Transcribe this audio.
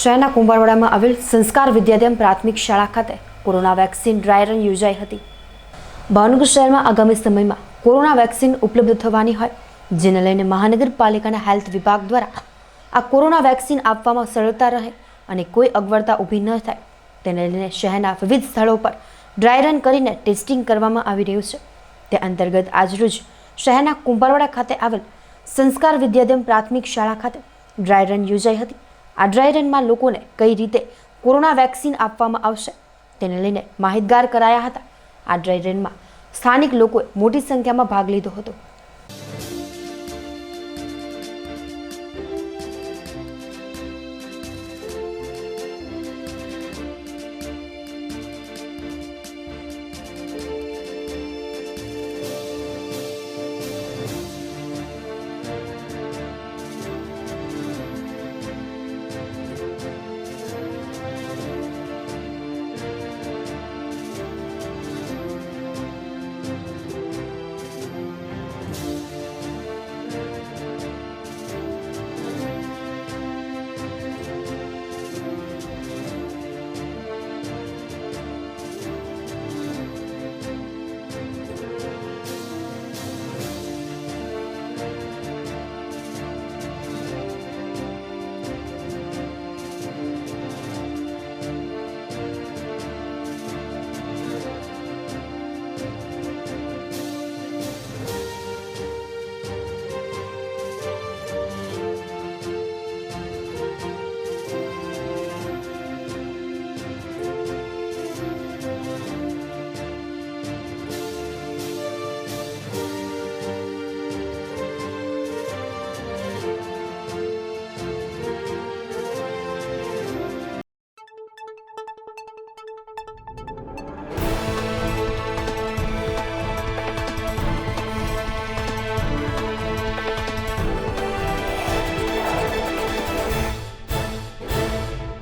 શહેરના કુંભારવાડામાં આવેલ સંસ્કાર વિદ્યાલય પ્રાથમિક શાળા ખાતે કોરોના વેક્સિન ડ્રાય રન યોજાઈ હતી। ભાવનગર શહેરમાં આગામી સમયમાં કોરોના વેક્સિન ઉપલબ્ધ થવાની હોય, જેને લઈને મહાનગરપાલિકાના હેલ્થ વિભાગ દ્વારા આ કોરોના વેક્સિન આપવામાં સરળતા રહે અને કોઈ અગવડતા ઊભી ન થાય, તેને લઈને શહેરના વિવિધ સ્થળો પર ડ્રાય રન કરીને ટેસ્ટિંગ કરવામાં આવી રહ્યું છે। તે અંતર્ગત આજરોજ શહેરના કુંભારવાડા ખાતે આવેલ સંસ્કાર વિદ્યાલય પ્રાથમિક શાળા ખાતે ડ્રાય રન યોજાઈ હતી। આ ડ્રાય રનમાં લોકોને કઈ રીતે કોરોના વેક્સિન આપવામાં આવશે તેને લઈને માહિતગાર કરાયા હતા। આ ડ્રાય રનમાં સ્થાનિક લોકોએ મોટી સંખ્યામાં ભાગ લીધો હતો।